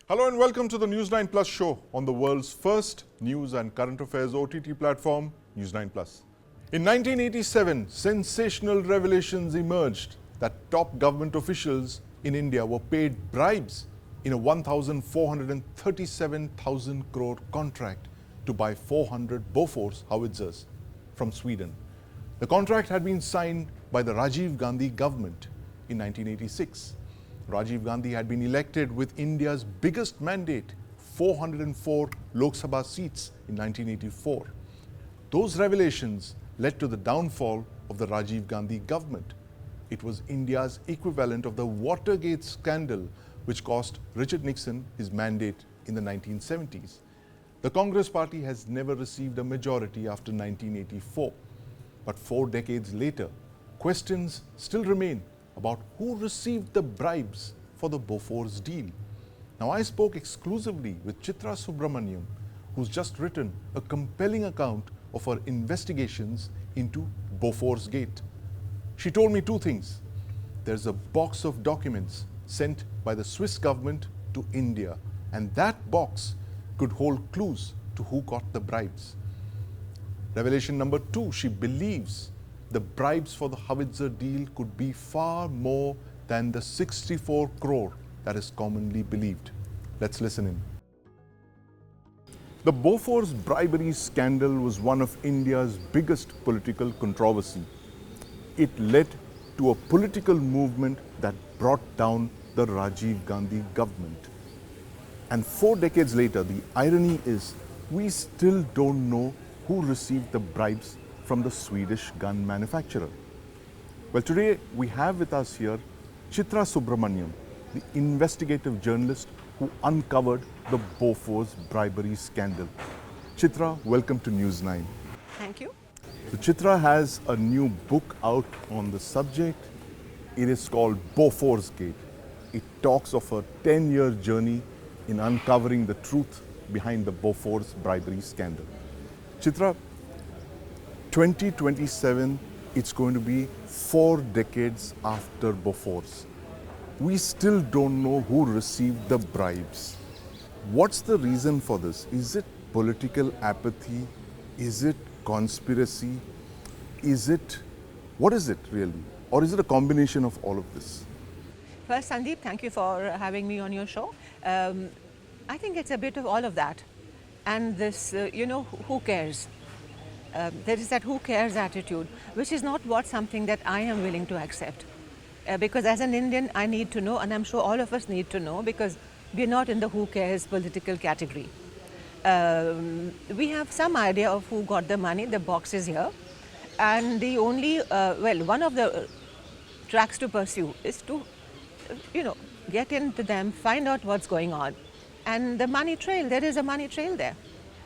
Hello and welcome to the News9 Plus show on the world's first news and current affairs OTT platform, News9 Plus. In 1987, sensational revelations emerged that top government officials in India were paid bribes in a 1,437,000 crore contract to buy 400 Bofors howitzers from Sweden. The contract had been signed by the Rajiv Gandhi government in 1986. Rajiv Gandhi had been elected with India's biggest mandate, 404 Lok Sabha seats in 1984. Those revelations led to the downfall of the Rajiv Gandhi government. It was India's equivalent of the Watergate scandal, which cost Richard Nixon his mandate in the 1970s. The Congress party has never received a majority after 1984. But 4 decades later, questions still remain about who received the bribes for the Bofors deal. Now, I spoke exclusively with Chitra who's just written a compelling account of her investigations into Bofors Gate. She told me 2 things. There's a box of documents sent by the Swiss government to India, and that box could hold clues to who got the bribes. Revelation number 2, she believes the bribes for the howitzer deal could be far more than the 64 crore that is commonly believed. Let's listen in. The Bofors bribery scandal was one of India's biggest political controversy. It led to a political movement that brought down the Rajiv Gandhi government. And 4 decades later, the irony is we still don't know who received the bribes from the Swedish gun manufacturer. Well, today we have with us here Chitra, the investigative journalist who uncovered the Bofors bribery scandal. Chitra, welcome to News9. Thank you. So Chitra has a new book out on the subject. It is called Bofors Gate. It talks of a 10-year journey in uncovering the truth behind the Bofors bribery scandal. Chitra, 2027, it's going to be 4 decades after Bofors. We still don't know who received the bribes. What's the reason for this? Is it political apathy? Is it conspiracy? What is it really? Or is it a combination of all of this? First, Sandeep, thank you for having me on your show. I think it's a bit of all of that. And this, who cares? There is that who cares attitude, which is not something that I am willing to accept. Because as an Indian, I need to know, and I'm sure all of us need to know, because we're not in the who cares political category. We have some idea of who got the money, the box is here. And the only, one of the tracks to pursue is to, get into them, find out what's going on. And the money trail, there is a money trail there.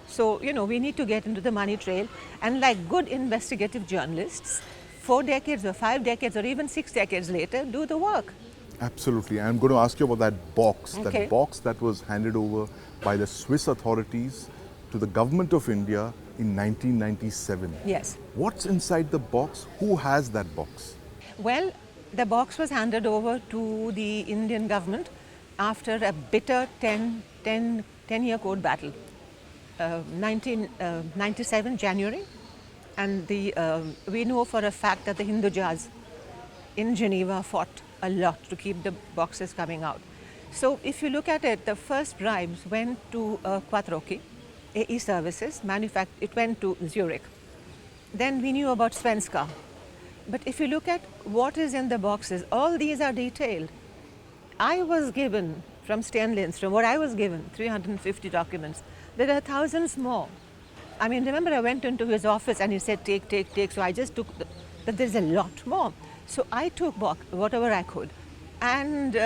So, we need to get into the money trail, and like good investigative journalists, 4 decades or 5 decades or even 6 decades later, do the work. Absolutely. I'm going to ask you about that box, Okay. that box that was handed over by the Swiss authorities to the government of India in 1997. Yes. What's inside the box? Who has that box? Well, the box was handed over to the Indian government after a bitter 10-year court battle. 1997 January, and we know for a fact that the Hindujas in Geneva fought a lot to keep the boxes coming out. So if you look at it, the first bribes went to Quattrochi, AE Services, it went to Zurich. Then we knew about Svenska. But if you look at what is in the boxes, all these are detailed. I was given, from Sten Lindström, what I was given, 350 documents. There are thousands more. I mean, remember I went into his office and he said, take. So I just took, but there's a lot more. So I took whatever I could. And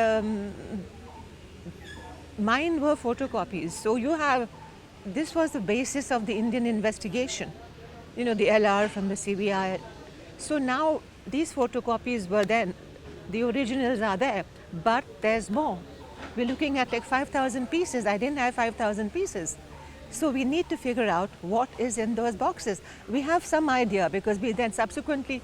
mine were photocopies. So this was the basis of the Indian investigation. The LR from the CBI. So now these photocopies were then, the originals are there, but there's more. We're looking at like 5,000 pieces. I didn't have 5,000 pieces. So we need to figure out what is in those boxes. We have some idea because then subsequently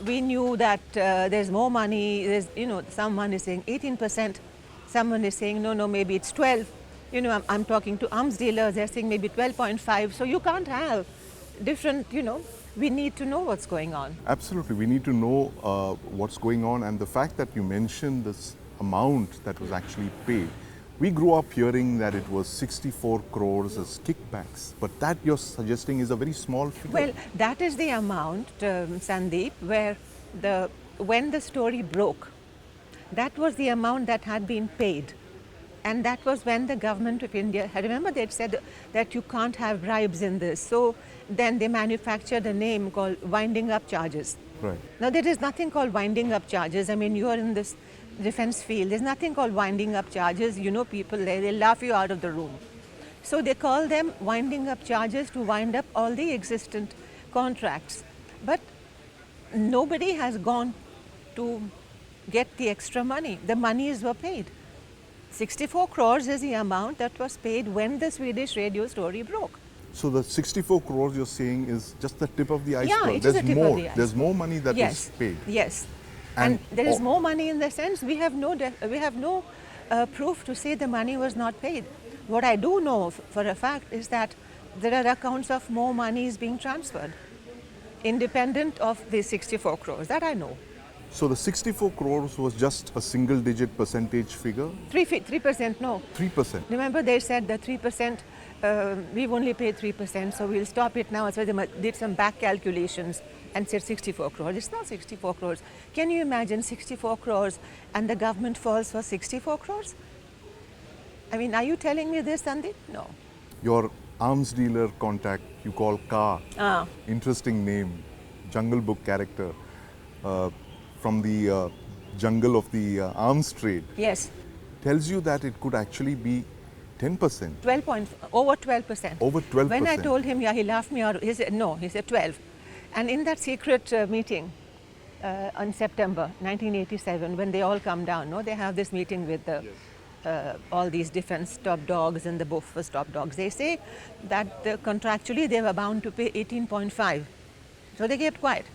we knew that there's more money. There's, someone is saying 18%, someone is saying no, maybe it's 12. I'm talking to arms dealers, they're saying maybe 12.5. So you can't have different, we need to know what's going on. Absolutely. We need to know what's going on, and the fact that you mentioned this amount that was actually paid. We grew up hearing that it was 64 crores as kickbacks, but that you're suggesting is a very small figure. Well, that is the amount, Sandeep, where when the story broke, that was the amount that had been paid. And that was when the government of India, remember they'd said that you can't have bribes in this. So then they manufactured a name called winding up charges. Right. Now there is nothing called winding up charges. I mean, you are in this defense field. There's nothing called winding up charges. People there, they laugh you out of the room. So they call them winding up charges to wind up all the existent contracts. But nobody has gone to get the extra money. The monies were paid. 64 crores is the amount that was paid when the Swedish radio story broke. So the 64 crores you're saying is just the tip of the iceberg. Yeah, it is the tip of the iceberg. There's more money that is paid. Yes. And there is more money in the sense we have no proof to say the money was not paid. What I do know for a fact is that there are accounts of more monies being transferred, independent of the 64 crores. That I know. So the 64 crores was just a single digit percentage figure? 3%, no. 3%. Remember they said that 3%, we've only paid 3%, so we'll stop it now. So they did some back calculations and said 64 crores. It's not 64 crores. Can you imagine 64 crores and the government falls for 64 crores? I mean, are you telling me this, Sandeep? No. Your arms dealer contact you call Ka. Interesting name, Jungle Book character. From the jungle of the arms trade. Yes. Tells you that it could actually be 10%. Over 12%. Over 12%. When I told him, he laughed me out. He said, no, he said 12. And in that secret meeting on September 1987, when they all come down, they have this meeting with all these defense top dogs and the Bofors top dogs. They say that contractually they were bound to pay 18.5. So they kept quiet.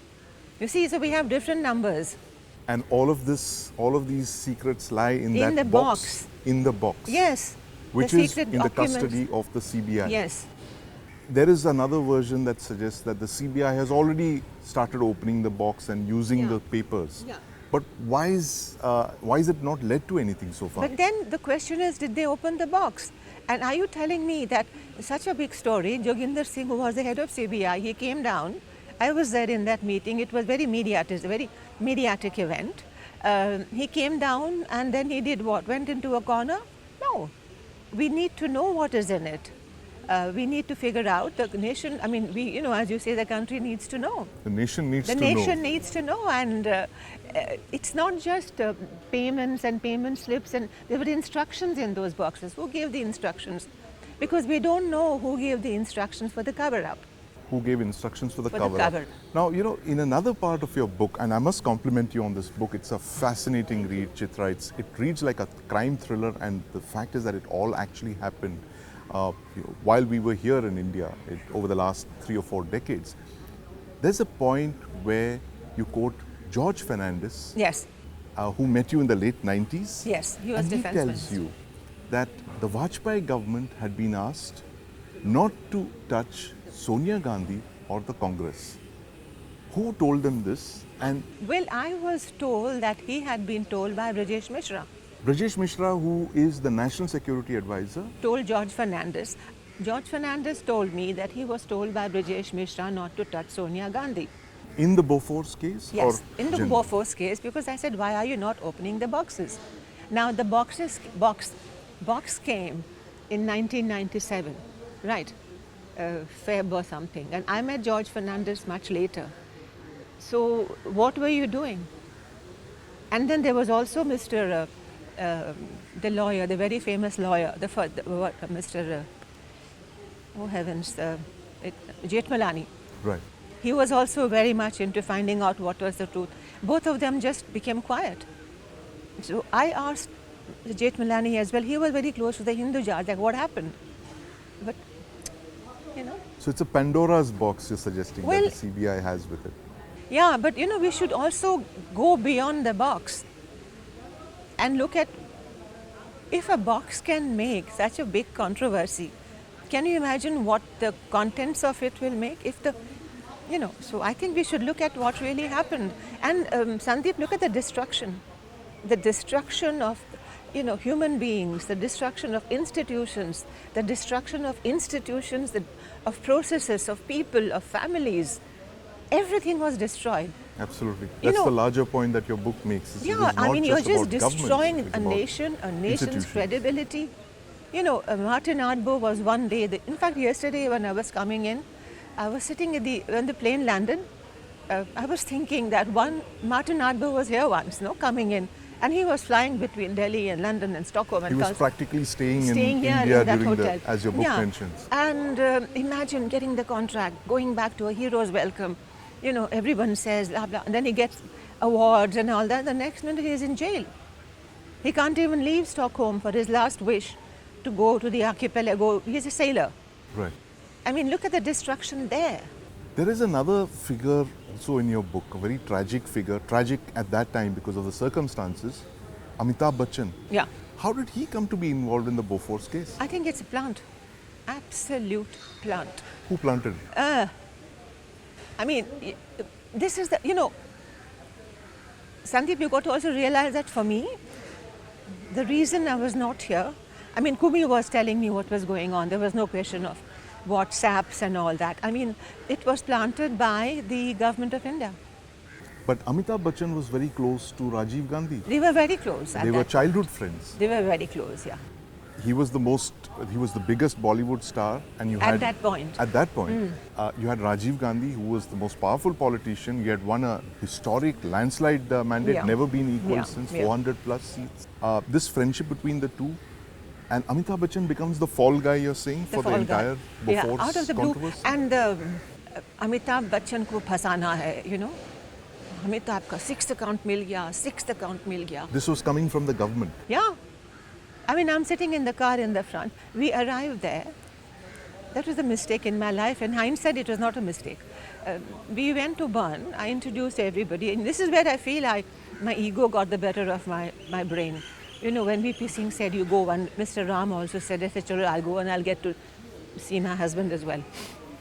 You see, so we have different numbers. And all of these secrets lie in that the box. In the box. Yes. Which is in the custody of the CBI. Yes. There is another version that suggests that the CBI has already started opening the box and using the papers. Yeah. But why is it not led to anything so far? But then the question is, did they open the box? And are you telling me that such a big story, Joginder Singh, who was the head of CBI, he came down. I was there in that meeting. It was very mediatic, a very mediatic event. He came down and then he did what? Went into a corner? No. We need to know what is in it. We need to figure out the nation. I mean, as you say, the country needs to know. The nation needs to know. The nation needs to know, and it's not just payments and payment slips. And there were instructions in those boxes. Who gave the instructions? Because we don't know who gave the instructions for the cover-up. Who gave instructions for the cover-up. Now, in another part of your book, and I must compliment you on this book, it's a fascinating read, Chitra. It reads like a crime thriller, and the fact is that it all actually happened while we were here in India over the last 3 or 4 decades. There's a point where you quote George Fernandez, yes, who met you in the late 90s. Yes, he was defense tells minister. you that the Vajpayee government had been asked not to touch Sonia Gandhi or the Congress. Who told them this? And well, I was told that he had been told by Rajesh Mishra. Rajesh Mishra, who is the National Security Advisor, told George Fernandez. George Fernandez told me that he was told by Rajesh Mishra not to touch Sonia Gandhi. In the Bofors case? Yes, or in the Bofors case, because I said, why are you not opening the boxes? Now the box came in 1997, right? Feb or something, and I met George Fernandez much later. So what were you doing? And then there was also Mr. The lawyer, the very famous lawyer, Mr. Oh heavens, Jethmalani. Right. He was also very much into finding out what was the truth. Both of them just became quiet. So I asked Jethmalani as well. He was very close to the Hindu judge, like what happened? But So it's a Pandora's box you're suggesting that the CBI has with it. Yeah, but we should also go beyond the box and look at if a box can make such a big controversy, can you imagine what the contents of it will make? If the, so I think we should look at what really happened. And Sandeep, look at the destruction of, human beings, the destruction of institutions, of processes, of people, of families. Everything was destroyed. Absolutely. That's the larger point that your book makes. Yeah, I mean, you're just destroying a nation's institutions. credibility. Martin Ardbo was one day, in fact, yesterday when I was coming in, I was sitting when the plane landed. I was thinking that Martin Ardbo was here once, coming in. And he was flying between Delhi and London and Stockholm. And he was practically staying in here India in that during hotel. as your book mentions. And imagine getting the contract, going back to a hero's welcome. Everyone says, blah, blah. And then he gets awards and all that. The next minute he's in jail. He can't even leave Stockholm for his last wish to go to the archipelago. He's a sailor. Right. I mean, look at the destruction there. There is another figure also in your book, a very tragic figure, tragic at that time because of the circumstances, Amitabh Bachchan. Yeah. How did he come to be involved in the Bofors case? I think it's a plant. Absolute plant. Who planted it? I mean, this is Sandeep, you got to also realize that for me, the reason I was not here, I mean, Kumi was telling me what was going on. There was no question of WhatsApps and all that. I mean, it was planted by the government of India. But Amitabh Bachchan was very close to Rajiv Gandhi. They were very close. They were childhood friends. They were very close, yeah. He was the biggest Bollywood star, and you had at that point, you had Rajiv Gandhi, who was the most powerful politician. He had won a historic landslide mandate, never been equal since 400 plus seats. This friendship between the two, and Amitabh Bachchan becomes the fall guy, you're saying, for the entire Bofors out of the blue. controversy. And Amitabh Bachchan ko phasana hai, Amitabh ka sixth account mil gaya. This was coming from the government. Yeah. I mean, I'm sitting in the car in the front. We arrived there. That was a mistake in my life. In hindsight, it was not a mistake. We went to Bern. I introduced everybody. And this is where I feel my ego got the better of my brain. When VP Singh said, you go, and Mr. Ram also said, I said, I'll go and I'll get to see my husband as well.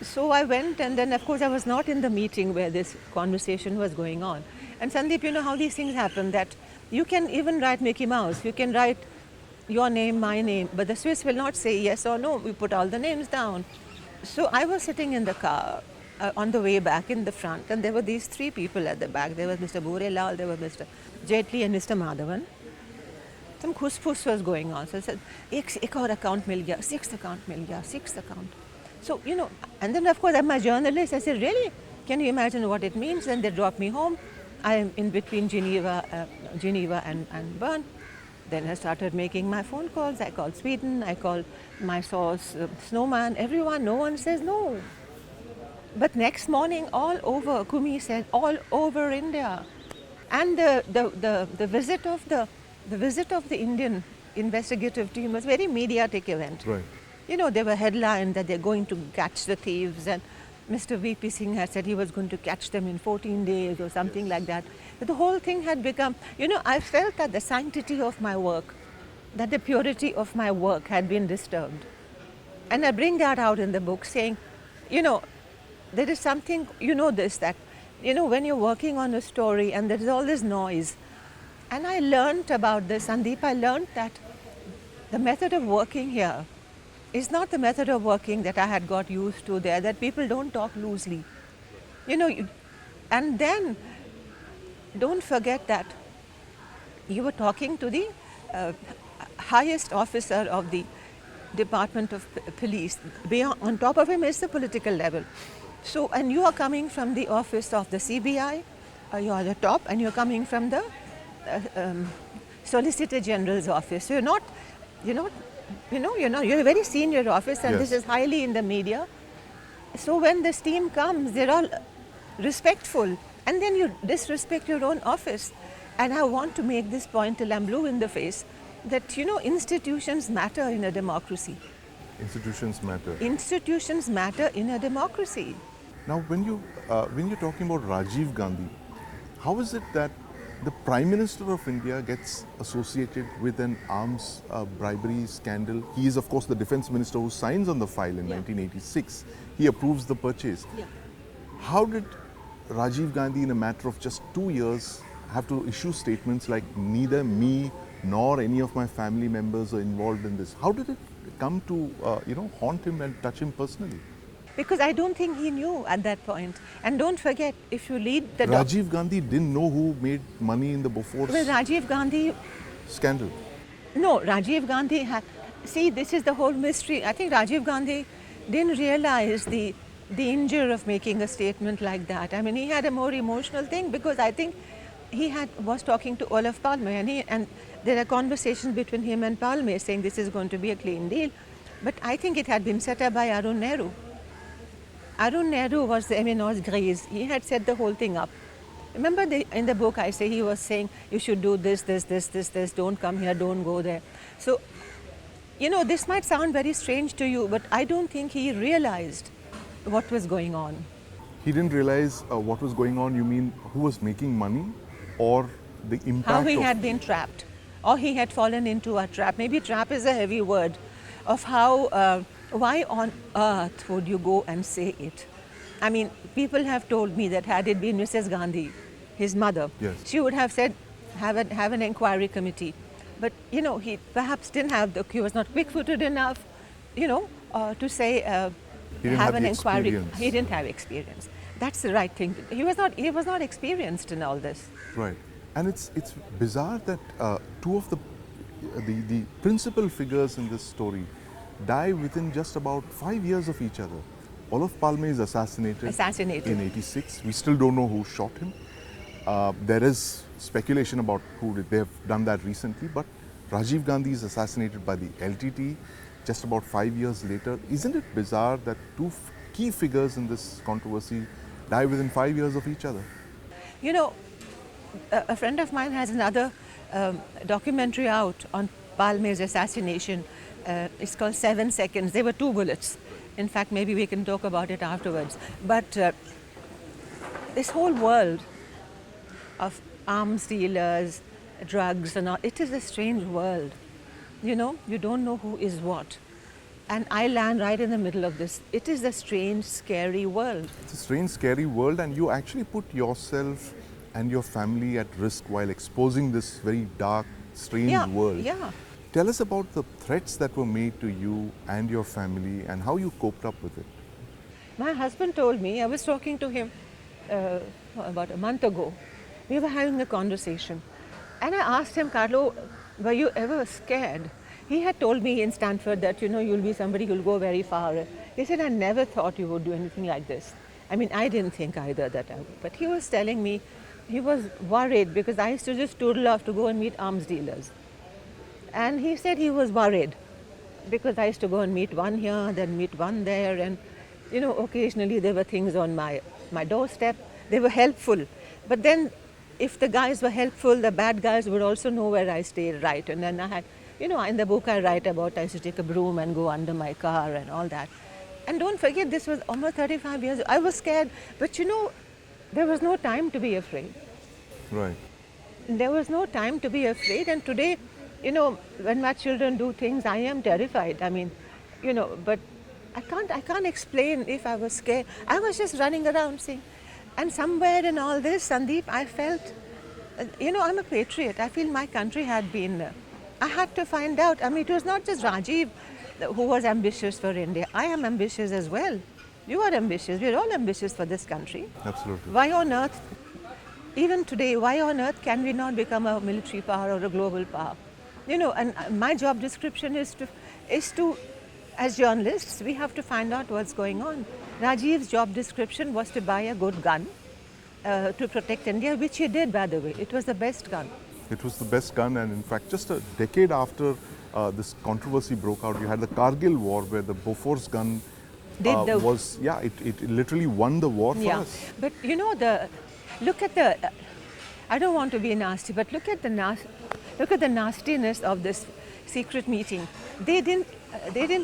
So I went, and then, of course, I was not in the meeting where this conversation was going on. And Sandeep, you know how these things happen, that you can even write Mickey Mouse. You can write your name, my name, but the Swiss will not say yes or no. We put all the names down. So I was sitting in the car on the way back in the front, and there were these three people at the back. There was Mr. Burelal, there was Mr. Jaitley and Mr. Madhavan. Some khus-phus was going on. So I said, ek aur account mil gaya, sixth account mil gaya, sixth account. So, and then of course I'm a journalist. I said, really? Can you imagine what it means? And they dropped me home. I am in between Geneva and Bern. Then I started making my phone calls. I called Sweden, I called my source, Snowman, everyone. No one says no. But next morning, all over, Kumi said, all over India. And the visit of the Indian investigative team was a very mediatic event. Right. There were headlines that they're going to catch the thieves, and Mr. VP Singh had said he was going to catch them in 14 days or something like that. But the whole thing had become, I felt that the sanctity of my work, that the purity of my work had been disturbed. And I bring that out in the book, saying, there is something, that, when you're working on a story and there is all this noise. And I learned about this, Sandeep, I learned that the method of working here is not the method of working that I had got used to there, that people don't talk loosely. And then don't forget that you were talking to the highest officer of the Department of Police. On top of him is the political level. So, and you are coming from the office of the CBI, you are the top, and you're coming from the Solicitor General's office. So you're a very senior office, and this is highly in the media. So when this team comes, they're all respectful, and then you disrespect your own office. And I want to make this point till I'm blue in the face, that institutions matter in a democracy. Institutions matter. Institutions matter in a democracy. Now, when you're talking about Rajiv Gandhi, how is it that the Prime Minister of India gets associated with an arms bribery scandal. He is, of course, the Defence Minister who signs on the file in 1986. He approves the purchase. How did Rajiv Gandhi, in a matter of just 2 years, have to issue statements like neither me nor any of my family members are involved in this? How did it come to haunt him and touch him personally? Because I don't think he knew at that point. And don't forget, if you read the Rajiv Gandhi didn't know who made money in the Bofors Rajiv Gandhi, scandal. no, Rajiv Gandhi had, see, this is the whole mystery. I think Rajiv Gandhi didn't realize the danger of making a statement like that. I mean, he had a more emotional thing because I think he was talking to Olaf Palme, and there are conversations between him and Palme saying this is going to be a clean deal. But I think it had been set up by Arun Nehru. Arun Nehru was the eminence grise. He had set the whole thing up. Remember in the book I say he was saying you should do this, don't come here, don't go there. So, this might sound very strange to you, but I don't think he realized what was going on. He didn't realize what was going on. You mean who was making money or the impact how he had been trapped or he had fallen into a trap. Maybe trap is a heavy word of how, why on earth would you go and say it? I mean, people have told me that had it been Mrs. Gandhi, his mother, yes, she would have said, have an inquiry committee. But, he perhaps didn't have, he was not quick-footed enough, to say, have an inquiry. Experience. He didn't have experience. That's the right thing. He was not experienced in all this. Right. And it's bizarre that two of the principal figures in this story die within just about 5 years of each other. Olaf Palme is assassinated in 86. We still don't know who shot him. There is speculation about who did. They have done that recently, but Rajiv Gandhi is assassinated by the LTT just about 5 years later. Isn't it bizarre that two key figures in this controversy die within 5 years of each other? A friend of mine has another documentary out on Palme's assassination. It's called 7 Seconds. There were 2 bullets. In fact, maybe we can talk about it afterwards. But this whole world of arms dealers, drugs and all, it is a strange world. You don't know who is what. And I land right in the middle of this. It is a strange, scary world. It's a strange, scary world, and you actually put yourself and your family at risk while exposing this very dark, strange world. Yeah. Tell us about the threats that were made to you and your family and how you coped up with it. My husband told me, I was talking to him about a month ago. We were having a conversation. And I asked him, Carlo, were you ever scared? He had told me in Stanford that, you'll be somebody who'll go very far. He said, I never thought you would do anything like this. I mean, I didn't think either that I would. But he was telling me, he was worried because I used to just toodle off to go and meet arms dealers. And he said he was worried because I used to go and meet one here, then meet one there. And, occasionally there were things on my doorstep. They were helpful. But then if the guys were helpful, the bad guys would also know where I stayed, right? And then I had, in the book I write about, I used to take a broom and go under my car and all that. And don't forget, this was almost 35 years. I was scared, but there was no time to be afraid. Right. There was no time to be afraid. And today, when my children do things, I am terrified. I mean, but I can't explain if I was scared. I was just running around saying, and somewhere in all this, Sandeep, I felt, I'm a patriot. I feel my country had been, I had to find out. I mean, it was not just Rajiv who was ambitious for India. I am ambitious as well. You are ambitious. We're all ambitious for this country. Absolutely. Why on earth, even today, why on earth can we not become a military power or a global power? And my job description is to, as journalists, we have to find out what's going on. Rajiv's job description was to buy a good gun to protect India, which he did, by the way. It was the best gun. It was the best gun, and in fact, just a decade after this controversy broke out, you had the Kargil War, where the Bofors gun it literally won the war for us. But look at the, I don't want to be nasty, but look at the nastiness of this secret meeting. They didn't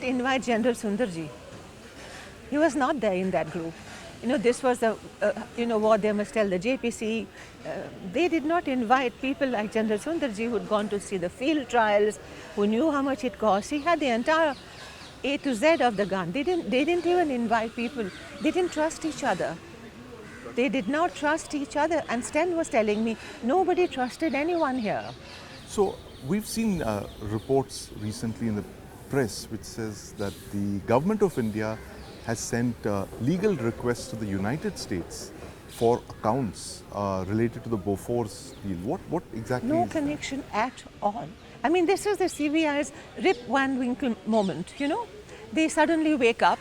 invite General Sundarji. He was not there in that group. This was the, what they must tell the JPC. They did not invite people like General Sundarji, who had gone to see the field trials, who knew how much it cost. He had the entire A to Z of the gun. They didn't even invite people. They didn't trust each other. They did not trust each other. And Sten was telling me, nobody trusted anyone here. So we've seen reports recently in the press which says that the government of India has sent legal requests to the United States for accounts related to the Bofors deal. What exactly No is connection at all. I mean, this is the CBI's Rip Van Winkle moment, They suddenly wake up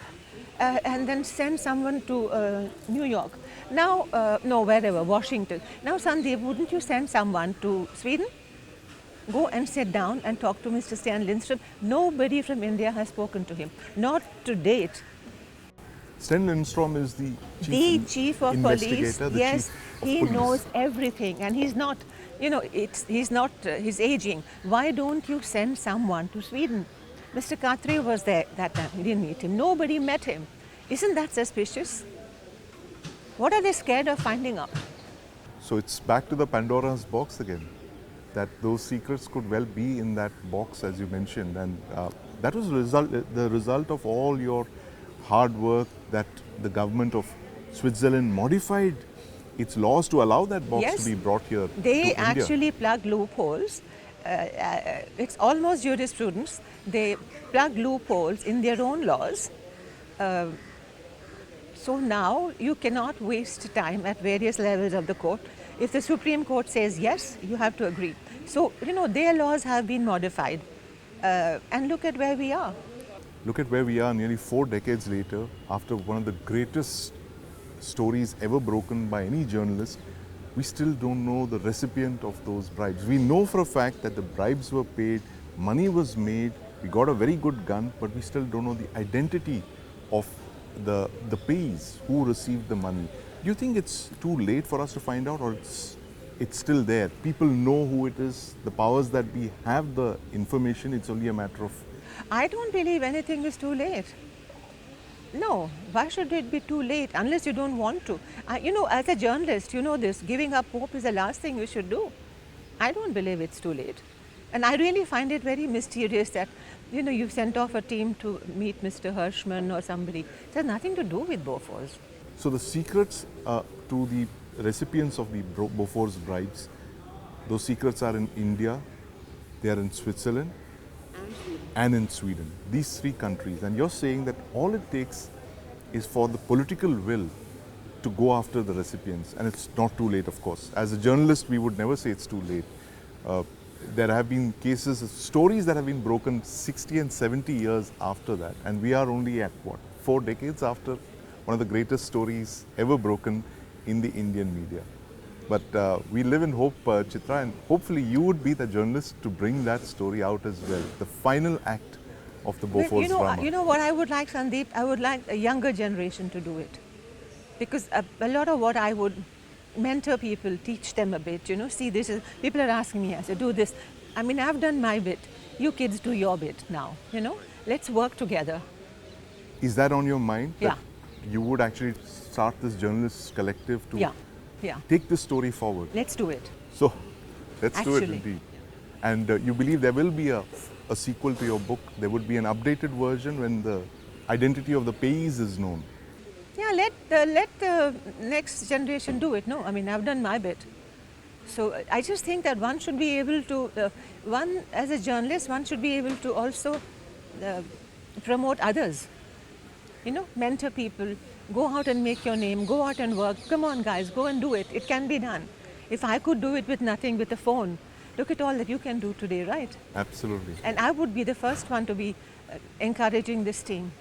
and then send someone to New York. Now, no, wherever, Washington. Now, Sandeep, wouldn't you send someone to Sweden? Go and sit down and talk to Mr. Sten Lindström. Nobody from India has spoken to him, not to date. Sten Lindström is the chief of police. Yes, he police. knows everything, and he's not, he's aging. Why don't you send someone to Sweden? Mr. Katre was there that time. He didn't meet him. Nobody met him. Isn't that suspicious? What are they scared of finding out? So it's back to the Pandora's box again, that those secrets could well be in that box, as you mentioned, and that was the result of all your hard work, that the government of Switzerland modified its laws to allow that box to be brought here. They to actually India. plugged loopholes. It's almost jurisprudence. They plug loopholes in their own laws. So now you cannot waste time at various levels of the court. If the Supreme Court says yes, you have to agree. So, their laws have been modified. And look at where we are. Look at where we are nearly 4 decades later, after one of the greatest stories ever broken by any journalist. We still don't know the recipient of those bribes. We know for a fact that the bribes were paid, money was made, we got a very good gun, but we still don't know the identity of the payees who received the money. Do you think it's too late for us to find out, or it's still there? People know who it is, the powers that be have the information, it's only a matter of... I don't believe anything is too late. No, why should it be too late unless you don't want to? As a journalist, this, giving up hope is the last thing you should do. I don't believe it's too late. And I really find it very mysterious that, you've sent off a team to meet Mr. Hirschman or somebody. It has nothing to do with Bofors. So the secrets to the recipients of the Bofors bribes, those secrets are in India, they are in Switzerland, and in Sweden. These 3 countries. And you're saying that all it takes is for the political will to go after the recipients. And it's not too late, of course. As a journalist, we would never say it's too late. There have been cases, stories that have been broken 60 and 70 years after that. And we are only at, 4 decades after one of the greatest stories ever broken in the Indian media. But we live in hope, Chitra, and hopefully you would be the journalist to bring that story out as well. The final act of the Bofors drama. You know what I would like, Sandeep? I would like a younger generation to do it. Because a lot of what I would mentor people, teach them a bit, see this is, people are asking me, I said, do this. I mean, I've done my bit. You kids do your bit now, Let's work together. Is that on your mind? Yeah. That you would actually start this journalist collective to take this story forward? Let's do it. So, let's do it Actually. indeed. And you believe there will be a sequel to your book? There would be an updated version when the identity of the payees is known? Yeah, let the next generation do it. No, I mean, I've done my bit. So I just think that one should be able to, as a journalist, one should be able to also promote others. Mentor people, go out and make your name, go out and work. Come on, guys, go and do it. It can be done. If I could do it with nothing, with a phone, look at all that you can do today, right? Absolutely. And I would be the first one to be encouraging this team.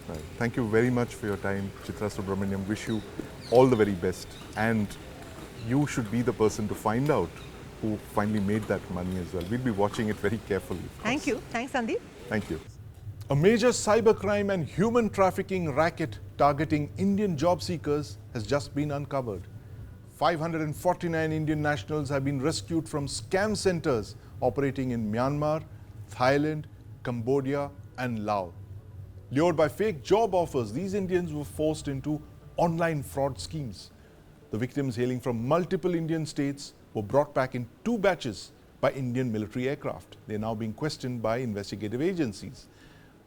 Right. Thank you very much for your time, Chitra Subramaniam. Wish you all the very best. And you should be the person to find out who finally made that money as well. We'll be watching it very carefully. Thank you. Thanks, Sandeep. Thank you. A major cybercrime and human trafficking racket targeting Indian job seekers has just been uncovered. 549 Indian nationals have been rescued from scam centers operating in Myanmar, Thailand, Cambodia and Laos. Lured by fake job offers, these Indians were forced into online fraud schemes. The victims, hailing from multiple Indian states, were brought back in 2 batches by Indian military aircraft. They are now being questioned by investigative agencies.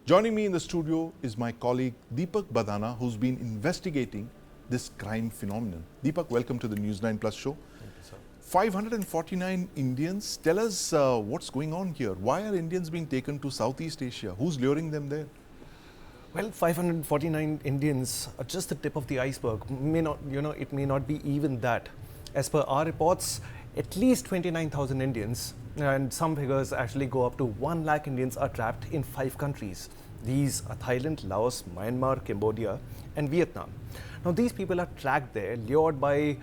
Joining me in the studio is my colleague Deepak Badana, who's been investigating this crime phenomenon. Deepak, welcome to the News9 Plus show. Thank you, sir. 549 Indians. Tell us what's going on here. Why are Indians being taken to Southeast Asia? Who's luring them there? Well, 549 Indians are just the tip of the iceberg. May not, it may not be even that. As per our reports, at least 29,000 Indians, and some figures actually go up to 1 lakh Indians, are trapped in 5 countries. These are Thailand, Laos, Myanmar, Cambodia, and Vietnam. Now, these people are tracked there, lured by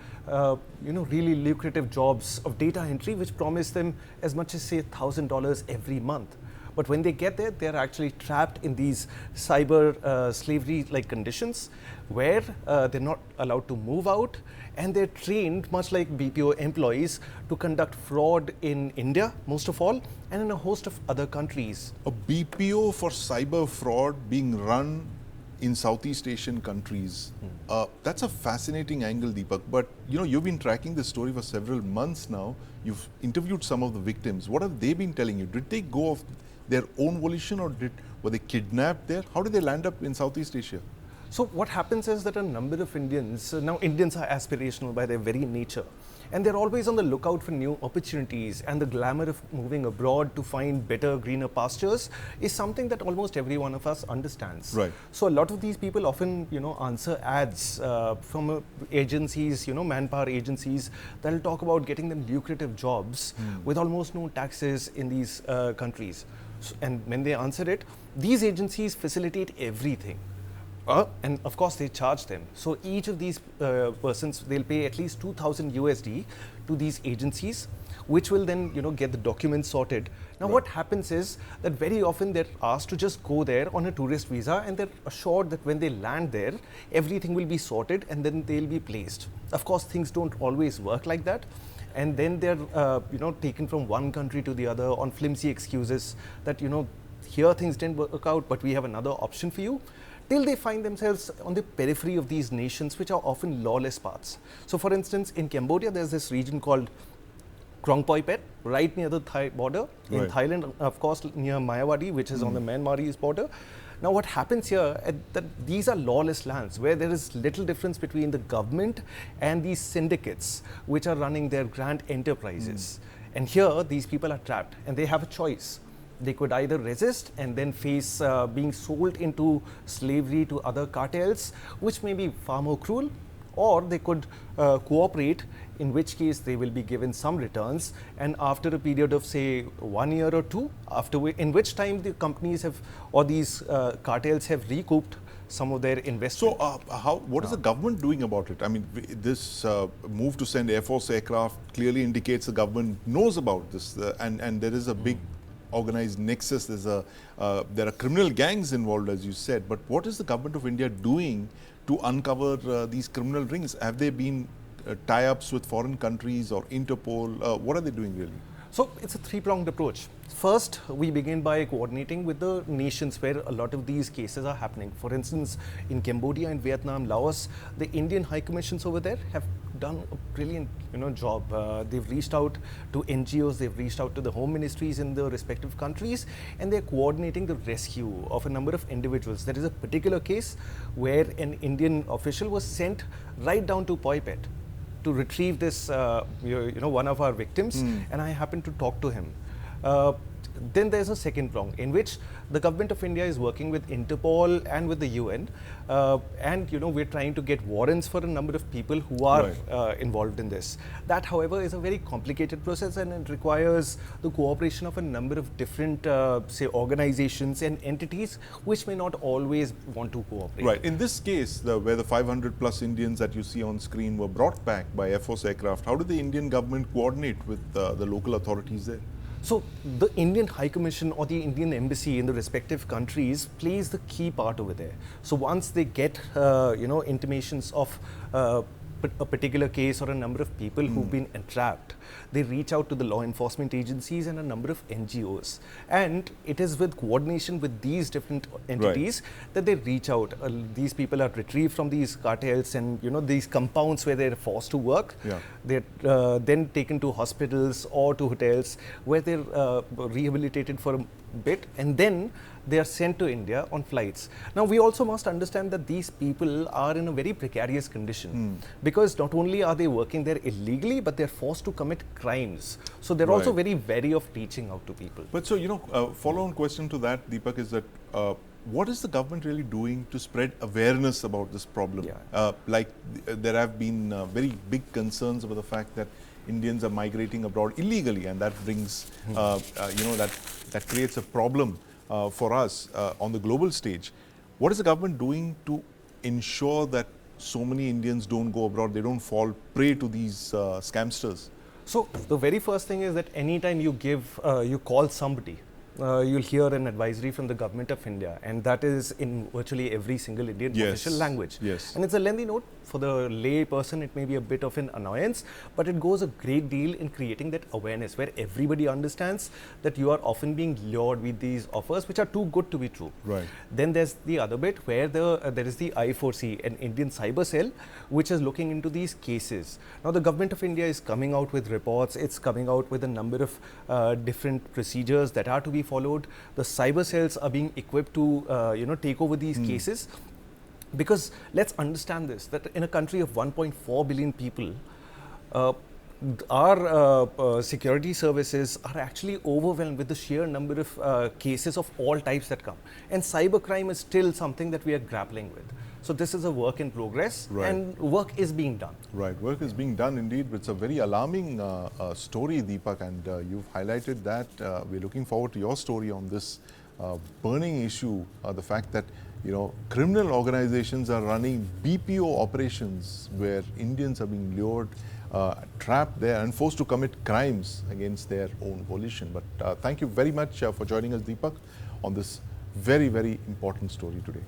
really lucrative jobs of data entry, which promise them as much as say $1,000 every month. But when they get there, they're actually trapped in these cyber slavery-like conditions where they're not allowed to move out, and they're trained, much like BPO employees, to conduct fraud in India, most of all, and in a host of other countries. A BPO for cyber fraud being run in Southeast Asian countries. That's a fascinating angle, Deepak. But you've been tracking this story for several months now. You've interviewed some of the victims. What have they been telling you? Did they go of their own volition, or were they kidnapped there? How did they land up in Southeast Asia? So what happens is that a number of Indians, now Indians are aspirational by their very nature, and they're always on the lookout for new opportunities, and the glamour of moving abroad to find better, greener pastures is something that almost every one of us understands. Right. So a lot of these people often, answer ads from agencies, manpower agencies that'll talk about getting them lucrative jobs with almost no taxes in these countries. And when they answer it, these agencies facilitate everything. And of course they charge them. So each of these persons, they'll pay at least 2,000 USD to these agencies, which will then get the documents sorted. Now what happens is that very often they're asked to just go there on a tourist visa, and they're assured that when they land there, everything will be sorted and then they'll be placed. Of course, things don't always work like that. And then they're taken from one country to the other on flimsy excuses that here things didn't work out, but we have another option for you, till they find themselves on the periphery of these nations, which are often lawless paths. So for instance, in Cambodia, there's this region called Krong Poi Pet, right near the Thai border. Right. In Thailand, of course, near Mayawadi, which is on the Myanmarese border. Now what happens here, that these are lawless lands where there is little difference between the government and these syndicates which are running their grand enterprises. And here these people are trapped, and they have a choice. They could either resist and then face being sold into slavery to other cartels, which may be far more cruel, or they could cooperate, in which case they will be given some returns, and after a period of say 1 year or 2, in which time the companies have, or these cartels have recouped some of their investment. So what is the government doing about it? I mean, this move to send Air Force aircraft clearly indicates the government knows about this, and there is a big organized nexus. There are criminal gangs involved, as you said. But what is the government of India doing to uncover these criminal rings? Have they been tie-ups with foreign countries or Interpol? What are they doing really? So it's a 3-pronged approach. First, we begin by coordinating with the nations where a lot of these cases are happening. For instance, in Cambodia and Vietnam, Laos, the Indian high commissions over there have done a brilliant job. They've reached out to NGOs, they've reached out to the home ministries in the respective countries, and they're coordinating the rescue of a number of individuals. There is a particular case where an Indian official was sent right down to Poi Pet to retrieve this, one of our victims, and I happened to talk to him. Then there's a second prong in which the government of India is working with Interpol and with the UN, and we're trying to get warrants for a number of people who are involved in this. That, however, is a very complicated process, and it requires the cooperation of a number of different, say, organizations and entities which may not always want to cooperate. Right. In this case, where the 500 plus Indians that you see on screen were brought back by Air Force aircraft, how did the Indian government coordinate with the local authorities there? So the Indian High Commission or the Indian Embassy in the respective countries plays the key part over there. So once they get, intimations of a particular case or a number of people who've been entrapped, they reach out to the law enforcement agencies and a number of NGOs. And it is with coordination with these different entities that they reach out. These people are retrieved from these cartels and these compounds where they're forced to work. Yeah. They're then taken to hospitals or to hotels where they're rehabilitated for a bit, and then they are sent to India on flights. Now, we also must understand that these people are in a very precarious condition because not only are they working there illegally, but they're forced to commit crimes. So they're also very wary of reaching out to people. But so, follow-on question to that, Deepak, is that what is the government really doing to spread awareness about this problem? There have been very big concerns about the fact that Indians are migrating abroad illegally, and that brings, that creates a problem for us on the global stage. What is the government doing to ensure that so many Indians don't go abroad, they don't fall prey to these scamsters? So the very first thing is that anytime you you call somebody, you'll hear an advisory from the government of India, and that is in virtually every single Indian official language. Yes. And it's a lengthy note. For the lay person, it may be a bit of an annoyance, but it goes a great deal in creating that awareness where everybody understands that you are often being lured with these offers, which are too good to be true. Right. Then there's the other bit where there is the I4C, an Indian cyber cell, which is looking into these cases. Now, the government of India is coming out with reports. It's coming out with a number of different procedures that are to be followed. The cyber cells are being equipped to take over these cases. Because let's understand this, that in a country of 1.4 billion people, our security services are actually overwhelmed with the sheer number of cases of all types that come. And cybercrime is still something that we are grappling with. So this is a work in progress, and work is being done. Right, work is being done indeed. It's a very alarming story, Deepak, and you've highlighted that. We're looking forward to your story on this burning issue, the fact that criminal organizations are running BPO operations where Indians are being lured, trapped there and forced to commit crimes against their own volition. But thank you very much for joining us, Deepak, on this very, very important story today.